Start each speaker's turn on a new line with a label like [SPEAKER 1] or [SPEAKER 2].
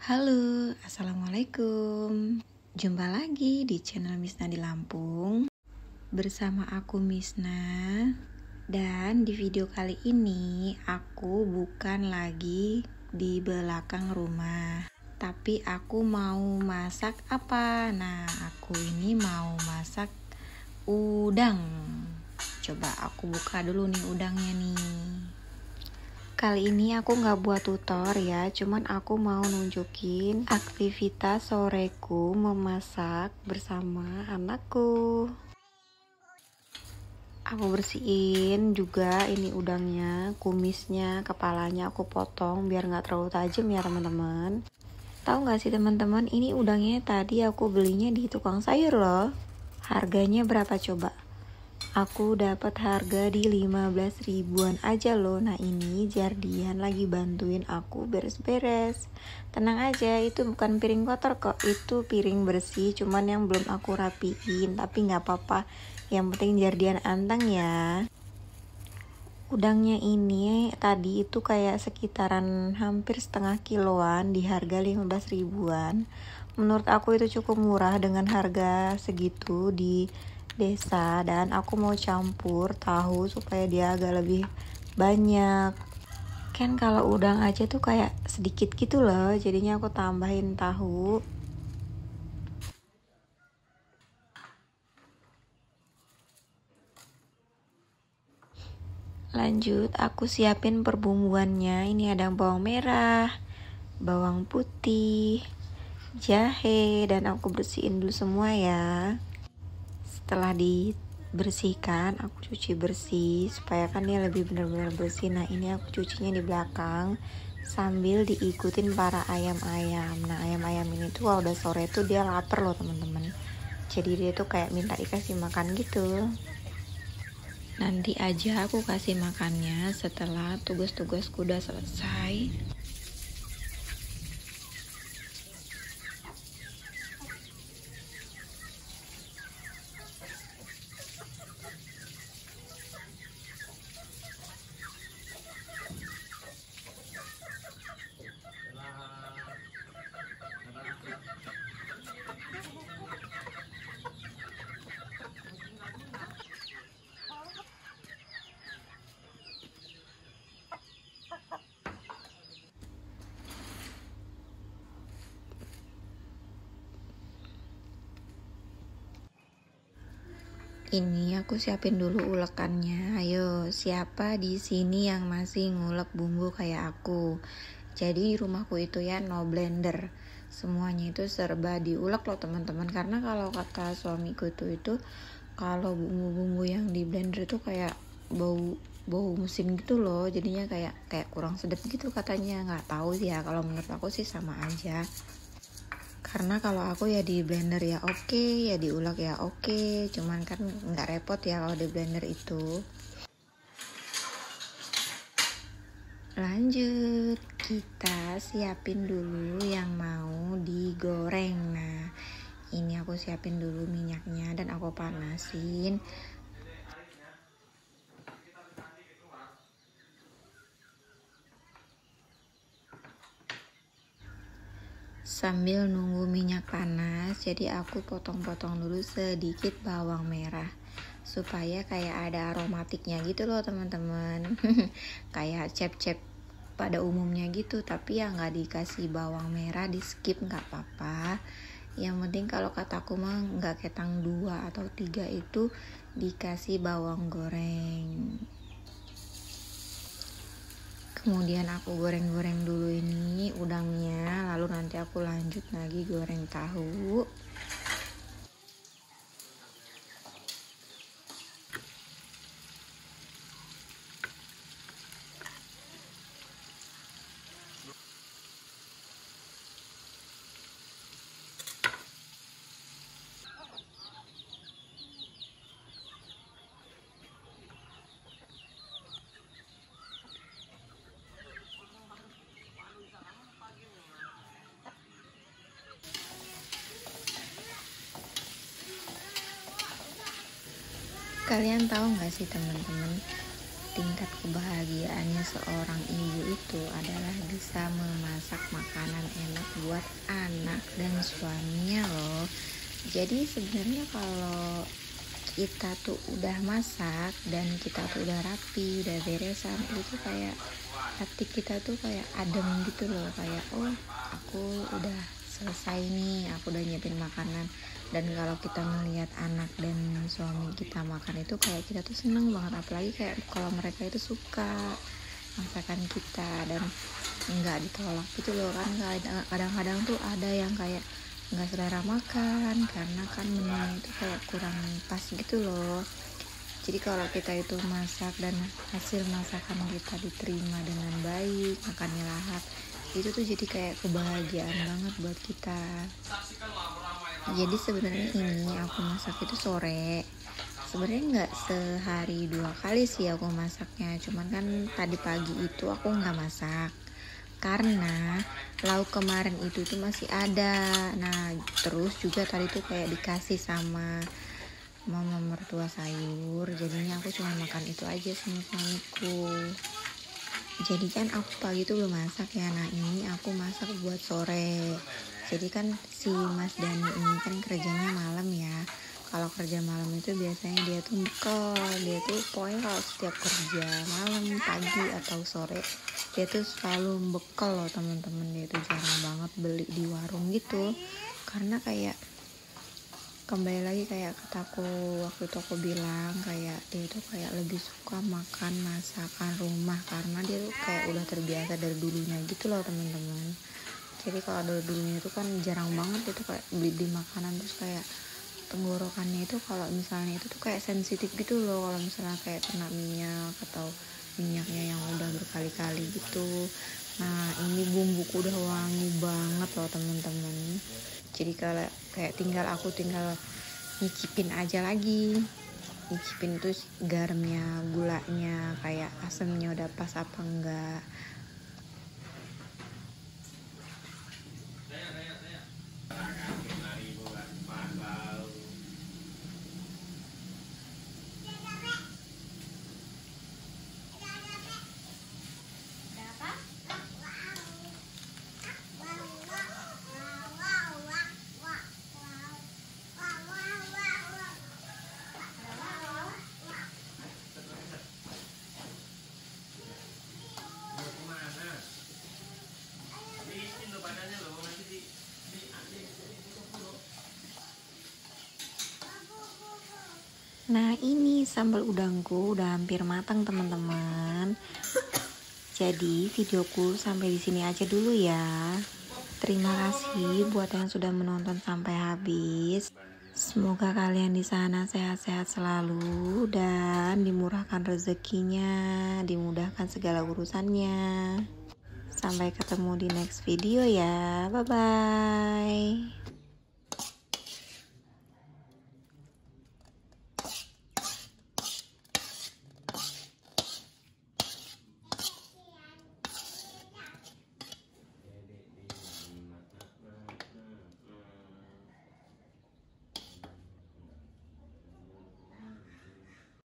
[SPEAKER 1] Halo, Assalamualaikum. Jumpa lagi di channel Misna di Lampung. Bersama aku Misna. Dan di video kali ini aku bukan lagi di belakang rumah, tapi aku mau masak apa? Nah, aku ini mau masak udang. Coba aku buka dulu nih udangnya nih. Kali ini aku nggak buat tutor ya, cuman aku mau nunjukin aktivitas soreku memasak bersama anakku. Aku bersihin juga ini udangnya, kumisnya, kepalanya aku potong biar nggak terlalu tajam ya teman-teman. Tahu nggak sih teman-teman, ini udangnya tadi aku belinya di tukang sayur loh. Harganya berapa coba? Aku dapat harga di 15 ribuan aja loh. Nah ini Jardian lagi bantuin aku beres-beres. Tenang aja, itu bukan piring kotor kok, itu piring bersih, cuman yang belum aku rapiin. Tapi gak apa-apa, yang penting Jardian anteng ya. Udangnya ini tadi itu kayak sekitaran hampir setengah kiloan di harga 15 ribuan. Menurut aku itu cukup murah dengan harga segitu di desa, dan aku mau campur tahu supaya dia agak lebih banyak. Kan kalau udang aja tuh kayak sedikit gitu loh, jadinya aku tambahin tahu. Lanjut aku siapin perbumbuannya. Ini ada bawang merah, bawang putih, jahe, dan aku bersihin dulu semua ya. Setelah dibersihkan aku cuci bersih supaya kan dia lebih benar-benar bersih. Nah ini aku cucinya di belakang sambil diikutin para ayam-ayam. Nah ayam-ayam ini tuh kalau udah sore tuh dia lapar loh teman-teman, jadi dia tuh kayak minta dikasih makan gitu. Nanti aja aku kasih makannya setelah tugas-tugasku udah selesai. Ini aku siapin dulu ulekannya. Ayo, siapa di sini yang masih ngulek bumbu kayak aku? Jadi di rumahku itu ya no blender. Semuanya itu serba diulek loh teman-teman. Karena kalau kata suamiku itu kalau bumbu-bumbu yang di blender itu kayak bau mesin gitu loh. Jadinya kayak kurang sedap gitu katanya. Nggak tahu sih ya. Kalau menurut aku sih sama aja. Karena kalau aku ya di blender ya oke, ya diulek ya oke, cuman kan nggak repot ya kalau di blender itu. Lanjut, kita siapin dulu yang mau digoreng. Nah ini aku siapin dulu minyaknya dan aku panasin. Sambil nunggu minyak panas, jadi aku potong-potong dulu sedikit bawang merah supaya kayak ada aromatiknya gitu loh teman-teman. Kayak cep-cep pada umumnya gitu, tapi ya nggak dikasih bawang merah, di skip nggak apa-apa. Yang penting kalau kataku mah nggak ketang 2 atau 3 itu dikasih bawang goreng. Kemudian aku goreng-goreng dulu ini udangnya, lalu nanti aku lanjut lagi goreng tahu. Kalian tahu nggak sih teman-teman, tingkat kebahagiaannya seorang ibu itu adalah bisa memasak makanan enak buat anak dan suaminya loh. Jadi sebenarnya kalau kita tuh udah masak dan kita tuh udah rapi, udah beresan, itu tuh kayak hati kita tuh kayak adem gitu loh, kayak oh aku udah selesai nih, aku udah nyiapin makanan. Dan kalau kita ngelihat anak dan suami kita makan itu kayak kita tuh seneng banget, apalagi kayak kalau mereka itu suka masakan kita dan nggak ditolak gitu loh kan. Kadang-kadang tuh ada yang kayak nggak selera makan karena kan menunya itu kayak kurang pas gitu loh. Jadi kalau kita itu masak dan hasil masakan kita diterima dengan baik, makannya lahap, itu tuh jadi kayak kebahagiaan banget buat kita. Jadi sebenarnya ini aku masak itu sore. Sebenarnya nggak sehari 2 kali sih aku masaknya, cuman kan tadi pagi itu aku nggak masak karena lauk kemarin itu tuh masih ada. Nah terus juga tadi tuh kayak dikasih sama mama mertua sayur, jadinya aku cuma makan itu aja sama suamiku. Jadi kan aku pagi itu belum masak ya, nah ini aku masak buat sore. Jadi kan si Mas Dani ini kan kerjanya malam ya. Kalau kerja malam itu biasanya dia tuh bekal, dia tuh pokoknya kalau setiap kerja malam, pagi atau sore, dia tuh selalu bekal loh teman-teman. Dia tuh jarang banget beli di warung gitu, karena kayak kembali lagi kayak kataku waktu itu aku bilang kayak dia tuh kayak lebih suka makan masakan rumah karena dia tuh kayak udah terbiasa dari dulunya gitu loh teman-teman. Jadi kalau dari dulunya itu kan jarang banget itu kayak beli di makanan, terus kayak tenggorokannya itu kalau misalnya itu tuh kayak sensitif gitu loh kalau misalnya kayak kena minyak atau minyaknya yang udah berkali-kali gitu. Nah ini bumbuku udah wangi banget loh teman-teman. Jadi kalau kayak aku tinggal nyicipin aja lagi, nyicipin tuh garamnya, gulanya, kayak asamnya udah pas apa enggak. Nah ini sambal udangku udah hampir matang teman-teman. Jadi videoku sampai di sini aja dulu ya. Terima kasih buat yang sudah menonton sampai habis. Semoga kalian di sana sehat-sehat selalu dan dimurahkan rezekinya, dimudahkan segala urusannya. Sampai ketemu di next video ya. Bye bye.